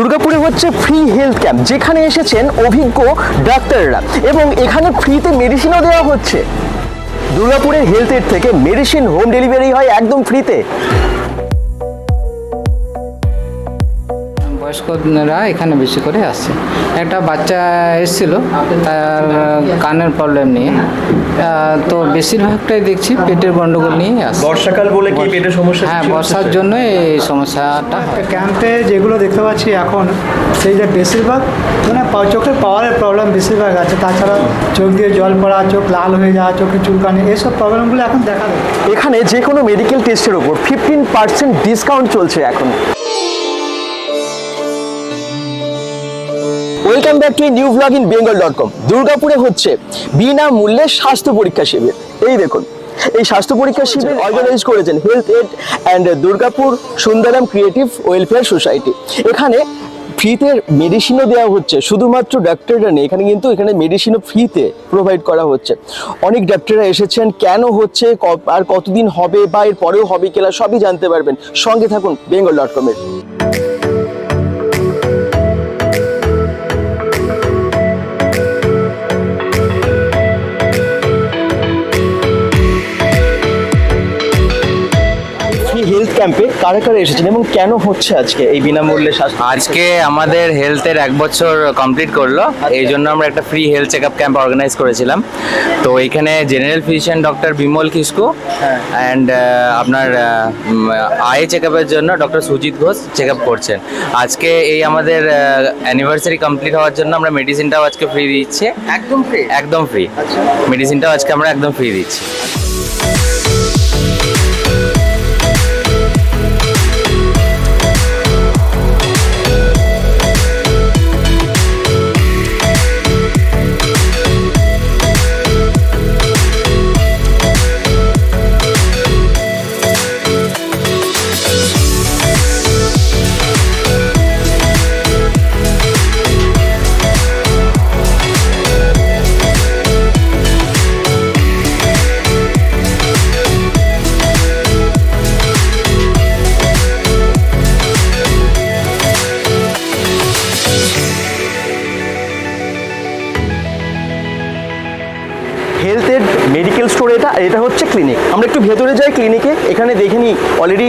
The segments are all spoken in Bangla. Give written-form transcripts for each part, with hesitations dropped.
দুর্গাপুরে হচ্ছে ফ্রি হেলথ ক্যাম্প, যেখানে এসেছেন অভিজ্ঞ ডাক্তাররা এবং এখানে ফ্রিতে মেডিসিনও দেওয়া হচ্ছে। দুর্গাপুরের হেলথ এড থেকে মেডিসিন হোম ডেলিভারি হয় একদম ফ্রিতে। বয়স্করা এখানে বেশি করে আসছে। একটা বাচ্চা এসেছিল, তার কানের প্রবলেম নিয়ে, তো বেশিরভাগটাই দেখছি পেটের গন্ডগোল নিয়ে আসছে। বর্ষাকাল বলে কি পেটের সমস্যা? হ্যাঁ, বর্ষার জন্য এই সমস্যাটা হয়। ক্যাম্পে যেগুলো দেখতে পাচ্ছি এখন, সেই যে বেশিরভাগ মানে চোখের পাওয়ারের প্রবলেম বেশিরভাগ আছে। তাছাড়া চোখ দিয়ে জল পড়া, চোখ লাল হয়ে যাওয়া, চোখে চুলকানি, এইসব প্রবলেমগুলো এখন দেখা যায়। এখানে যে কোনো মেডিকেল টেস্টের উপর 15% ডিসকাউন্ট চলছে এখন। Welcome back to new blog in bengal.com। দুর্গাপুরে হচ্ছে বিনামূল্যে স্বাস্থ্য পরীক্ষা শিবির। এই দেখুন, এই স্বাস্থ্য পরীক্ষা শিবির অর্গানাইজ করেছেন health aid and Durgapur Sundaram creative welfare society. এখানে ফ্রিতে মেডিসিনও দেওয়া হচ্ছে, শুধুমাত্র ডাক্তাররা নেই, এখানে কিন্তু এখানে মেডিসিনও ফ্রিতে প্রোভাইড করা হচ্ছে। অনেক ডাক্তাররা এসেছেন, কেন হচ্ছে আর কতদিন হবে বা এর পরেও হবে কিনা সবই জানতে পারবেন। সঙ্গে থাকুন bengal.com-এর। হেলথ ক্যাম্পে কারা কারা এসেছেন এবং কেন হচ্ছে আজকে এই বিনামূল্যে স্বাস্থ্য? আজকে আমাদের হেলথের 1 বছর কমপ্লিট করলো, এই জন্য আমরা একটা free health check up camp organise করেছিলাম। তো এখানে general physician doctor Bimal Kisku and আপনার আই চেক আপের জন্য doctor Sujit Ghosh check up করছেন। আজকে এই আমাদের অ্যানিভার্সারি কমপ্লিট হওয়ার জন্য আমরা মেডিসিনটাও আজকে ফ্রি দিচ্ছি। একদম ফ্রি? একদম ফ্রি। আচ্ছা, মেডিসিনটাও আজকে আমরা একদম ফ্রি দিচ্ছি। হেলথ এড মেডিকেল স্টোর, এটা হচ্ছে ক্লিনিক। আমরা একটু ভেতরে যাই ক্লিনিকে, এখানে দেখে নিই অলরেডি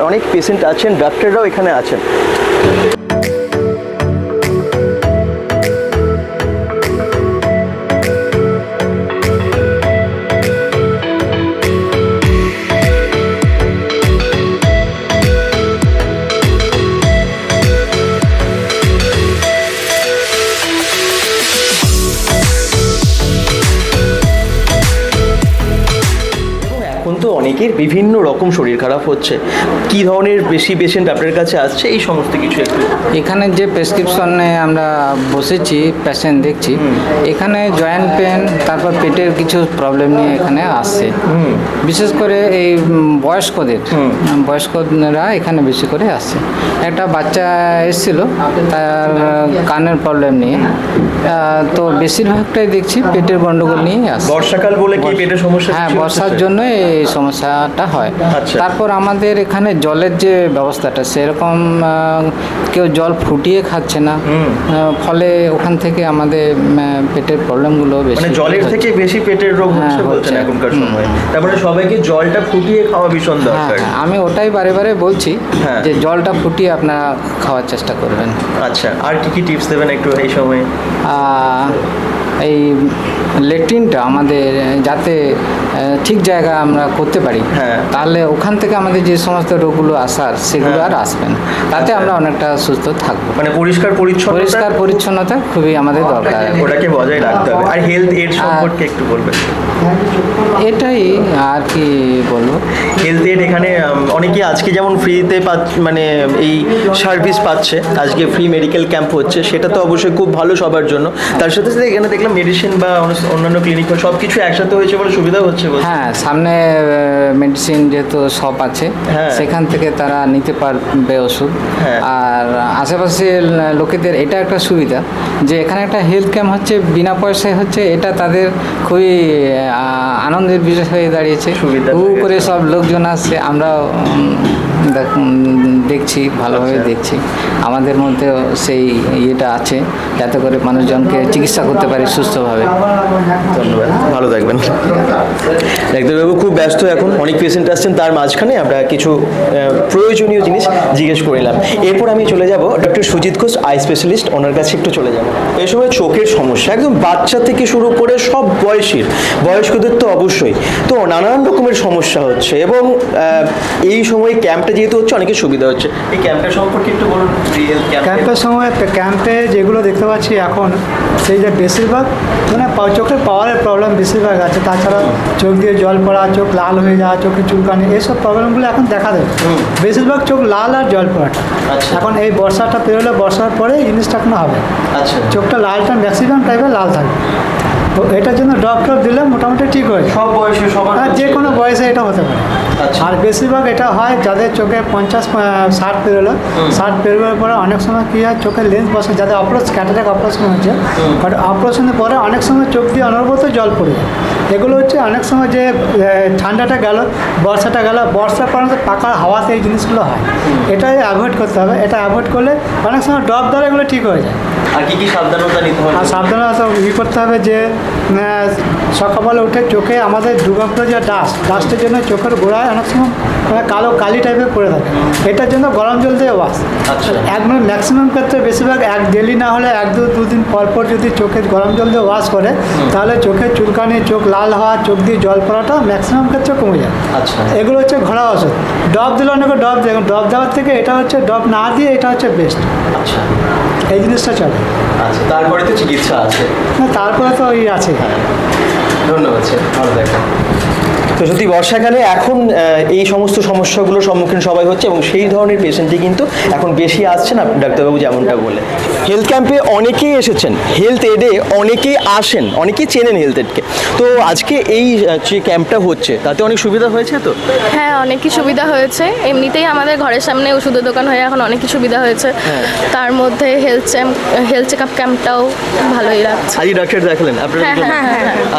অনেক পেশেন্ট আছেন, ডাক্তাররাও এখানে আছেন। এখন তো অনেকের বিভিন্ন রকম শরীর খারাপ হচ্ছে, কি ধরনের বেশি পেশেন্ট আপনার কাছে আসছে এই সমস্ত কিছু একটু। এখানে যে প্রেসক্রিপশনে আমরা বসেছি, পেশেন্ট দেখছি, এখানে জয়েন্ট পেন, তারপর পেটের কিছু প্রবলেম নিয়ে এখানে আসছে। বিশেষ করে এই বয়স্করা এখানে বেশি করে আসছে। একটা বাচ্চা এসেছিল, তার কানের প্রবলেম নিয়ে, তো বেশিরভাগটাই দেখছি পেটের গন্ডগোল নিয়ে আসছে। বর্ষাকাল বলে কি পেটের সমস্যা? হ্যাঁ, বর্ষার জন্য এই সমস্যাটা হয়। তারপর আমাদের এখানে জলের যে ব্যবস্থাটা, সেরকম কেউ জল ফুটিয়ে খাচ্ছে না, ফলে ওখান থেকে আমাদের পেটের প্রবলেমগুলো বেশি, মানে জলের থেকে বেশি পেটের রোগ হচ্ছে বলছেন এখনকার সময়। তারপরে সবাইকে জলটা ফুটিয়ে খাওয়া ভীষণ দরকার। আমি ওটাই বারে বারে বলছি যে জলটা ফুটিয়ে আপনারা খাওয়ার চেষ্টা করবেন। আচ্ছা, আর কি কি টিপস দেবেন একটু এই সময়? এই ল্যাট্রিনটা আমাদের যাতে ঠিক জায়গায় আমরা করতে পারি, তাহলে ওখান থেকে আমাদের যে সমস্ত রোগগুলো আসার সেগুলো আর আসবে না, তাতে আমরা অনেকটা সুস্থ থাকবো। মানে পরিষ্কার পরিচ্ছন্নতা খুবই আমাদের দরকার, ওটাকে বজায় রাখতে হবে। আর হেলথ এড সম্পর্কে একটু বলবেন। এটাই আর কি বলবো। হেলথ এড এখানে অনেকে আজকে যেমন ফ্রিতে মানে এই সার্ভিস পাচ্ছে, আজকে ফ্রি মেডিকেল ক্যাম্প হচ্ছে, সেটা তো অবশ্যই খুব ভালো সবার জন্য। তার সাথে সাথে এখানে দেখলাম মেডিসিন বা অন্যান্য ক্লিনিক সব কিছু একসাথে হয়েছে বলে সুবিধা হচ্ছে। হ্যাঁ, সামনে মেডিসিন যেহেতু শপ আছে, সেখান থেকে তারা নিতে পারবে ওষুধ। আর আশেপাশে লোকেদের এটা একটা সুবিধা যে এখানে একটা হেলথ ক্যাম্প হচ্ছে, বিনা পয়সায় হচ্ছে, এটা তাদের খুবই আনন্দের বিষয় হয়ে দাঁড়িয়েছে। সুবিধা করে সব লোকজন আসছে, আমরা দেখছি, ভালোভাবে দেখছি। আমাদের মধ্যেও সেই ইয়েটা আছে যাতে করে মানুষজনকে চিকিৎসা করতে পারে সুস্থভাবে। ধন্যবাদ, ভালো থাকবেন। ডাক্তারবাবু খুব ব্যস্ত এখন, অনেক পেশেন্ট আসছেন, তার মাঝখানে আমরা কিছু প্রয়োজনীয় জিনিস জিজ্ঞেস করিলাম। এরপর আমি চলে যাব doctor Sujit Ghosh, eye specialist, ওনার কাছে একটু চলে যাব। এই সময় চোখের সমস্যা একদম বাচ্চা থেকে শুরু করে সব বয়স্কদের তো অবশ্যই, তো নানান রকমের সমস্যা হচ্ছে এবং এই সময় ক্যাম্পটা যেহেতু হচ্ছে অনেকের সুবিধা হচ্ছে। এই ক্যাম্পটা সম্পর্কে একটু বলুন। ক্যাম্পের সময় ক্যাম্পে যেগুলো দেখতে পাচ্ছি এখন, সেই যে বেশিরভাগ মানে চোখের পাওয়ারের প্রবলেম বেশিরভাগ আছে। তাছাড়া চোখ দিয়ে জল পড়া, চোখ লাল হয়ে যাওয়া, চোখে চুলকানি, এইসব প্রবলেমগুলো এখন দেখা দেয়। বেশিরভাগ চোখ লাল আর জল পড়াটা। এখন এই বর্ষাটা পেরোলে, বর্ষার পরে এই জিনিসটা এখন হবে। চোখটা লালটা ম্যাক্সিমাম টাইপের লাল থাকবে। তো এটার জন্য ড্রপ দিলে মোটামুটি ঠিক হয়। সব বয়সে সবার, যে কোনো বয়সে এটা হতে পারে। আর বেশিরভাগ এটা হয় যাদের চোখে 50-60 পেরোলো, 60 পেরোবার পরে অনেক সময় কী হয়, চোখের লেন্স বসে, যাদের ক্যাটারাক্ট অপারেশন হচ্ছে, বাট অপারেশনের পরে অনেক সময় চোখ দিয়ে অনবরত জল পড়ে যায়। এগুলো হচ্ছে অনেক সময় যে ঠান্ডাটা গেল, বর্ষাটা গেল, বর্ষার পরে পাকার হাওয়াতে এই জিনিসগুলো হয়। এটাই অ্যাভয়েড করতে হবে। এটা অ্যাভয়েড করলে অনেক সময় ড্রপ দ্বারা এগুলো ঠিক হয়ে যায়। আর কি সাবধানতা নিতে হবে? আর সাবধানতা করতে হবে যে সকালবেলা উঠে চোখে আমাদের দুর্গাপুরে যে ডাস্টের জন্য চোখের গোড়ায় অনেক সময় কালো কালি টাইপের পড়ে থাকে। এটার জন্য গরম জল দিয়ে ওয়াশ। একদম ম্যাক্সিমাম ক্ষেত্রে বেশিরভাগ ডেলি না হলে 1-2 দিন পর যদি চোখে গরম জল দিয়ে ওয়াশ করে, তাহলে চোখের চুলকানি, চোখ লাল হওয়া, চোখ দিয়ে জল পড়াটা ম্যাক্সিমাম ক্ষেত্রে কমে যায়। এগুলো হচ্ছে ঘোড়া ওষুধ। ড্রপ দিলে অনেকে ড্রপ দেয়, ড্রপ দেওয়ার থেকে এটা হচ্ছে ড্রপ না দিয়ে এটা হচ্ছে বেস্ট। এই জিনিসটা চলে। তারপরে তো চিকিৎসা আছে। তারপরে তো ওই আছে। ধন্যবাদ স্যার, ভালো থাকবেন। তো সত্যি বর্ষাকালে এখন এই সমস্ত সমস্যাগুলোর সম্মুখীন সবাই হচ্ছে এবং সেই ধরনের পেশেন্টই কিন্তু এখন বেশি আসছে না, ডাক্তারবাবু যেমনটা বলে। হেলথ ক্যাম্পে অনেকেই এসেছেন, হেলথ এডে অনেকেই আসেন, অনেকেই চেনেন হেলথ এডকে। তো আজকে এই যে ক্যাম্পটা হচ্ছে তাতে অনেক সুবিধা হয়েছে তো? হ্যাঁ, অনেকই সুবিধা হয়েছে। এমনিতেই আমাদের ঘরের সামনে ওষুধের দোকান হয়ে এখন অনেকই সুবিধা হয়েছে। তার মধ্যে হেলথ চেক আপ ক্যাম্পটাও ভালোই লাগছে। আজকে ডাক্তার দেখালেন আপনারা?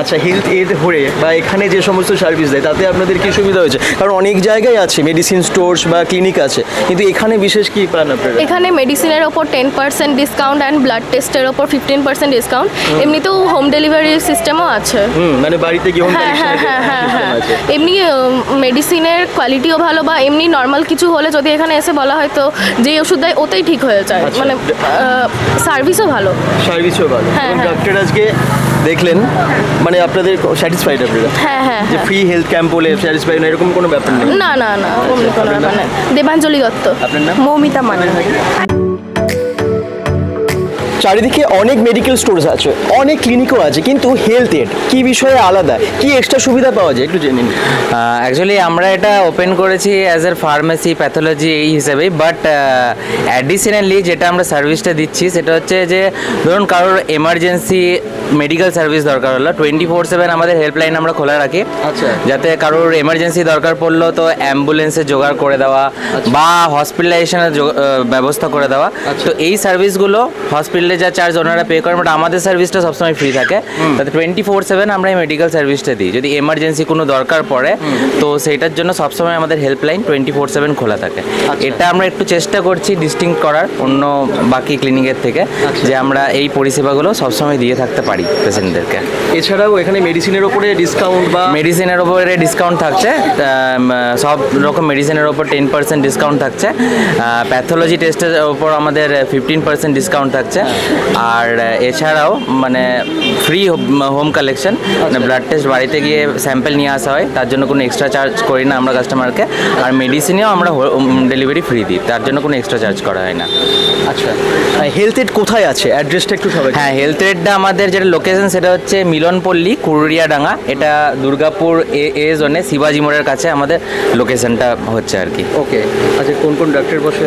আচ্ছা, হেলথ এড হয়ে বা এখানে যে সমস্ত সার্ভিস দেয় তাতে আপনাদের কি সুবিধা হয়েছে? কারণ অনেক জায়গায় আছে মেডিসিন স্টোর্স বা ক্লিনিক আছে, কিন্তু এখানে বিশেষ কি পান আপনারা? এখানে মেডিসিনের ওপর 10% ডিসকাউন্ট অ্যান্ড ব্লাড টেস্টের ওপর 15% ডিসকাউন্ট। এমনিতেও হোম ডেলিভারি সিস্টেমও আছে। মানে বাড়িতে কি হোম এমনি মেডিসিনের কোয়ালিটিও ভালো, বা এমনি নর্মাল কিছু হলে যদি এখানে এসে বলা হয় তো যেই ওষুধ দেয় ওতেই ঠিক হয়ে যায়। মানে সার্ভিসও ভালো। ডাক্তার আজকে দেখলেন, মানে আপনাদের স্যাটিসফাইড আপনারা? যে ফ্রি হেলথ ক্যাম্প বলে স্যাটিসফাইড না, এরকম কোনো ব্যাপার নেই? না, অমনি কোনো ব্যাপার নেই। দেবাঞ্জলি দত্ত। আপনার নাম? মৌমিতা মান্না। চারিদিকে অনেক মেডিকেল স্টোর্স আছে, অনেক ক্লিনিকও আছে, কিন্তু হেলথ এড কি বিষয়ে আলাদা, কি এক্সট্রা সুবিধা পাওয়া যায় একটু জেনে নিন। অ্যাকচুয়ালি আমরা এটা ওপেন করেছি অ্যাজ এ ফার্মেসি, প্যাথোলজি এই হিসেবেই, বাট অ্যাডিশনালি যেটা আমরা সার্ভিসটা দিচ্ছি সেটা হচ্ছে যে ধরুন কারোর এমার্জেন্সি মেডিকেল সার্ভিস দরকার হলো, 24/7 আমাদের হেল্পলাইন আমরা খোলা রাখি। যাতে কারোর এমার্জেন্সি দরকার পড়লো তো অ্যাম্বুলেন্সে জোগাড় করে দেওয়া বা হসপিটালাইজেশনের ব্যবস্থা করে দেওয়া। তো এই সার্ভিসগুলো হসপিটালে যা চার্জ ওনারা পে করেন, বাট আমাদের সার্ভিসটা সবসময় ফ্রি থাকে। তাতে 24/7 আমরা এই মেডিকেল সার্ভিসটা দিই। যদি এমার্জেন্সি কোনো দরকার পড়ে তো সেইটার জন্য সবসময় আমাদের হেল্পলাইন 24/7 খোলা থাকে। এটা আমরা একটু চেষ্টা করছি ডিস্টিংক্ট করার অন্য বাকি ক্লিনিকের থেকে, যে আমরা এই পরিষেবাগুলো সবসময় দিয়ে থাকতে পারি পেশেন্টদেরকে। এছাড়াও এখানে মেডিসিনের ওপরে ডিসকাউন্ট বা মেডিসিনের ওপরে ডিসকাউন্ট থাকছে, সব রকম মেডিসিনের ওপর 10% ডিসকাউন্ট থাকছে। প্যাথোলজি টেস্টের ওপর আমাদের 15% ডিসকাউন্ট থাকছে। আর এছাড়াও মানে ফ্রি হোম কালেকশন, মানে ব্লাড টেস্ট বাড়িতে গিয়ে স্যাম্পল নিয়ে আসা হয়, তার জন্য কোনো এক্সট্রা চার্জ করি না আমরা কাস্টমারকে। আর মেডিসিনেও আমরা হোম ডেলিভারি ফ্রি দিই, তার জন্য কোনো এক্সট্রা চার্জ করা হয় না। আচ্ছা, হেলথ এড কোথায় আছে, অ্যাড্রেসটা একটু সবাই? হ্যাঁ, হেলথ এডটা আমাদের যেটা লোকেশন সেটা হচ্ছে মিলনপল্লী, কুরুরিয়াডাঙ্গা। এটা দুর্গাপুর এ জোনে শিবাজি মোড়ের কাছে আমাদের লোকেশনটা হচ্ছে আর কি। ওকে, আচ্ছা, কোন ডাক্তার বসে?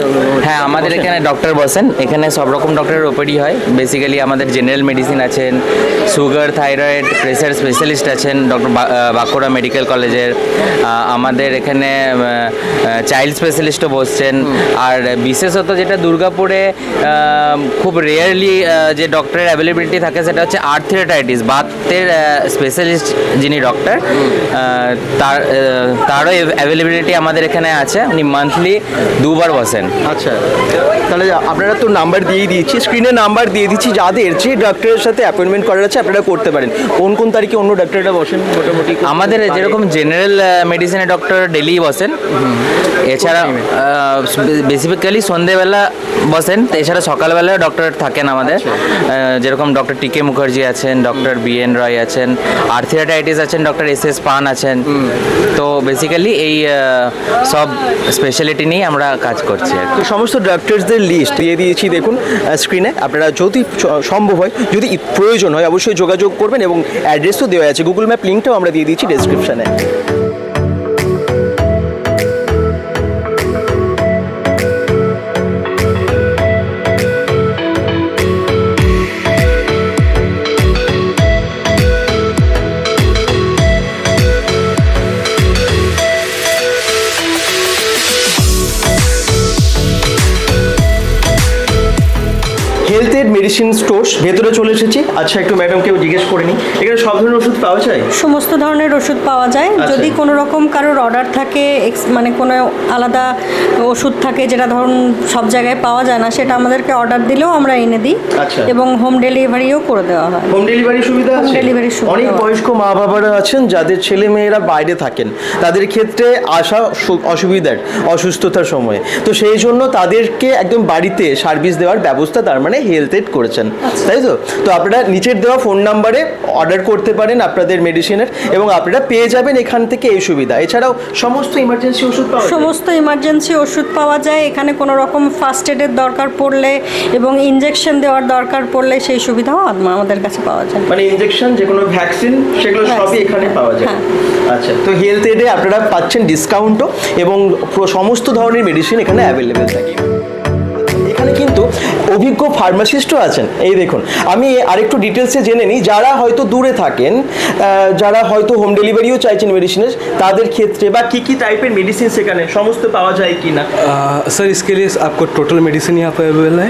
হ্যাঁ, আমাদের এখানে ডক্টর বসেন, এখানে সব রকম ডক্টরের ওপিডি হয়। বেসিক্যালি আমাদের জেনারেল মেডিসিন আছেন, সুগার, থাইরয়েড, প্রেসার স্পেশালিস্ট আছেন ডক্টর বাঁকুড়া মেডিকেল কলেজের। আমাদের এখানে চাইল্ড স্পেশালিস্টও বসছেন। আর বিশেষত যেটা দুর্গাপুরে খুব রেয়ারলি যে ডক্টরের অ্যাভেলেবিলিটি থাকে সেটা হচ্ছে আর্থ্রাইটাইটিস, বাতের স্পেশালিস্ট যিনি ডক্টর, তারও অ্যাভেলেবিলিটি আমাদের এখানে আছে। উনি মান্থলি 2 বার বসেন। আচ্ছা, তাহলে আপনারা তো নাম্বার দিয়েই দিয়েছি, স্ক্রিনে নাম্বার দিয়ে দিচ্ছি, যাদের যে ডক্টরের সাথে অ্যাপয়েন্টমেন্ট করার আছে আপনারা করতে পারেন। কোন কোন তারিখে অন্য ডক্টররা বসেন মোটামুটি? আমাদের যেরকম জেনারেল মেডিসিনের ডক্টর ডেলি বসেন, এছাড়া বেসিক্যালি সন্ধেবেলা বসেন, এছাড়া সকালবেলা ডক্টর থাকেন আমাদের। যেরকম ডক্টর টিকে মুখার্জি আছেন, ডক্টর বিএন রয় আছেন, আর্থ্রাইটাইটিস আছেন ডক্টর এস পান আছেন। তো বেসিক্যালি এই সব স্পেশালিটি নিয়ে আমরা কাজ করছি আর কি। তো সমস্ত ডক্টরসদের লিস্ট দিয়ে দিয়েছি দেখুন স্ক্রিনে। আপনারা যদি সম্ভব হয়, যদি প্রয়োজন হয়, অবশ্যই যোগাযোগ করবেন এবং অ্যাড্রেসও দেওয়া আছে, গুগল ম্যাপ লিঙ্কটাও আমরা দিয়ে দিয়েছি ডেসক্রিপশানে। হেলথ এড মেডিসিন স্টোর্স ভেতরে চলে এসেছি। আচ্ছা, একটু ম্যাডামকেও জিজ্ঞেস করে নিই, এখানে সব ধরনের ওষুধ পাওয়া যায়? সমস্ত ধরনের ওষুধ পাওয়া যায়। যদি কোনো রকম কারোর অর্ডার থাকে, মানে কোনো আলাদা ওষুধ থাকে যেটা ধরুন সব জায়গায় পাওয়া যায় না, সেটা আমাদেরকে অর্ডার দিলেও আমরা এনে দিই। আচ্ছা। এবং হোম ডেলিভারিও করে দেওয়া হয়। হোম ডেলিভারি সুবিধা আছে? হোম ডেলিভারি সুবিধা অনেক বয়স্ক মা বাবারা আছেন যাদের ছেলে মেয়েরা বাইরে থাকেন, তাদের ক্ষেত্রে আসা অসুবিধার, অসুস্থতার সময়, তো সেই জন্য তাদেরকে একদম বাড়িতে সার্ভিস দেওয়ার ব্যবস্থা তার মানে হেলথ এড করেছেন, তাই তো? তো আপনারা নিচের দেওয়া ফোন নাম্বারে অর্ডার করতে পারেন আপনাদের মেডিসিনের, এবং আপনারা পেয়ে যাবেন এখান থেকে এই সুবিধা। এছাড়াও সমস্ত ইমার্জেন্সি ওষুধ পাওয়া যায়? সমস্ত ইমার্জেন্সি ওষুধ পাওয়া যায় এখানে। কোনো রকম ফার্স্ট এডের দরকার পড়লে এবং ইনজেকশন দেওয়ার দরকার পড়লে সেই সুবিধাও আমাদের কাছে পাওয়া যায়। মানে ইনজেকশন, যে কোনো ভ্যাকসিন, সেগুলো সবই এখানে পাওয়া যায়। হ্যাঁ। আচ্ছা, তো হেলথ এডে আপনারা পাচ্ছেন ডিসকাউন্টও, এবং সমস্ত ধরনের মেডিসিন এখানে অ্যাভেলেবেল থাকে। এখানে কিন্তু অভিজ্ঞ ফার্মাসিস্টও আছেন। এই দেখুন, আমি আরেকটু ডিটেলসে জেনে নিই, যারা হয়তো দূরে থাকেন, যারা হয়তো হোম ডেলিভারিও চাইছেন মেডিসিনের, তাদের ক্ষেত্রে বা কী কী টাইপের মেডিসিন সেখানে সমস্ত পাওয়া যায় কি না? सर, इसके लिए आपको टोटल मेडिसिन यहाँ पे अवेलेबल है,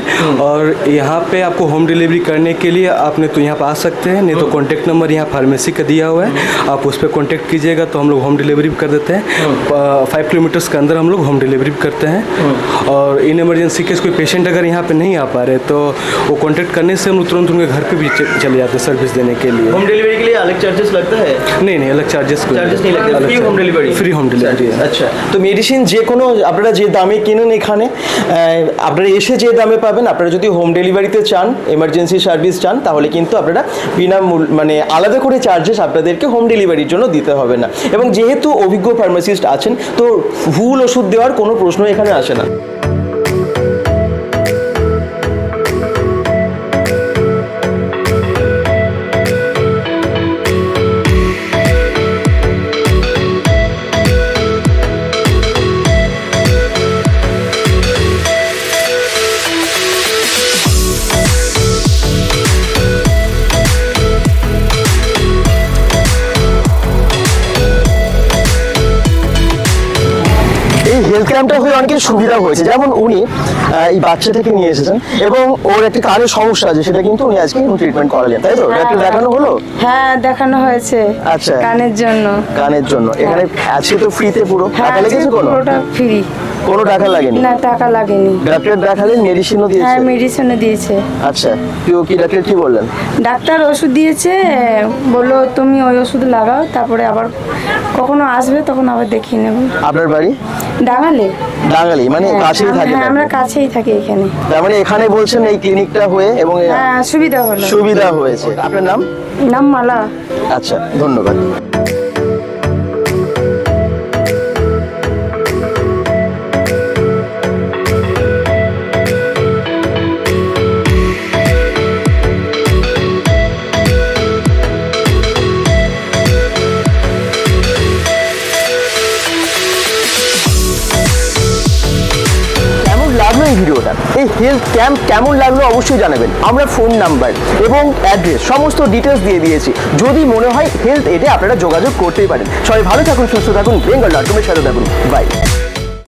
और यहाँ पे आपको होम डिलीवरी करने के लिए आपने तो यहाँ पे आ सकते हैं, नहीं तो कॉन्टैक्ट नंबर यहाँ फार्मेसी का दिया हुआ है, आप उस पर कॉन्टैक्ट कीजिएगा तो हम लोग होम डिलीवरी भी कर देते हैं। 5 किलोमीटर्स के अंदर हम लोग होम डिलीवरी भी करते हैं। और इन इमरजेंसी केस कोई पेशेंट अगर यहाँ पे नहीं आ पा रहे तो वो कॉन्टैक्ट करने से हम लोग तुरंत उनके घर पे भी चले जाते हैं सर्विस देने के लिए। होम डिलीवरी के लिए अलग चार्जेस लगता है? नहीं, अलग चार्जेस नहीं लगते, free home delivery? Free home delivery. আচ্ছা, তো মেডিসিন যে কোনো আপনারা যে দামে কিনেন এখানে, আপনারা এসে যে দামে পাবেন। আপনারা যদি হোম ডেলিভারিতে চান, এমার্জেন্সি সার্ভিস চান, তাহলে কিন্তু আপনারা মানে আলাদা করে চার্জেস আপনাদেরকে হোম ডেলিভারির জন্য দিতে হবে না। এবং যেহেতু অভিজ্ঞ ফার্মাসিস্ট আছেন, তো ভুল ওষুধ দেওয়ার কোনো প্রশ্ন এখানে আসে না। হেলথ ক্যাম্পটা হয়ে অনেকের সুবিধা হয়েছে, যেমন উনি এই বাচ্চা থেকে নিয়ে এসেছেন এবং ওর একটা কানের সমস্যা আছে, সেটা কিন্তু উনি আজকে ট্রিটমেন্ট করালেন, তাই তো? ডাক্তার দেখানো হলো? হ্যাঁ, দেখানো হয়েছে। আচ্ছা, কানের জন্য। কানের জন্য এখানে আছে তো ফ্রিতে পুরো? টাকা লেগেছে কোনো? পুরোটা ফ্রি। কোনো টাকা লাগেনি? না, টাকা লাগেনি। ডাক্তার দেখালেন, মেডিসিনও দিয়েছে? হ্যাঁ, মেডিসিনও দিয়েছে। আচ্ছা, কি ডাক্তার কি বললেন? ডাক্তার ওষুধ দিয়েছে, বললো তুমি ওই ওষুধ লাগাও, তারপরে আবার কখনো আসবে তখন আবার দেখিয়ে নেব। আপনার বাড়ি ডাঙ্গালে? ডাঙ্গালি মানে কাছেই থাকে? হ্যাঁ, আমরা কাছেই থাকি এখানে। তার মানে এখানে বলছেন এই ক্লিনিকটা হয়ে এবং হ্যাঁ, সুবিধা হয়েছে। আপনার নাম? নাম মালা। আচ্ছা, ধন্যবাদ। লাগলো এই ভিডিওটা? এই হেলথ ক্যাম্প কেমন লাগলো অবশ্যই জানাবেন। আমরা ফোন নাম্বার এবং অ্যাড্রেস সমস্ত ডিটেলস দিয়ে দিয়েছি, যদি মনে হয় হেলথ এডে আপনারা যোগাযোগ করতেই পারেন। সবাই ভালো থাকুন, সুস্থ থাকুন, bengal.com এর সাথে থাকুন, বাই।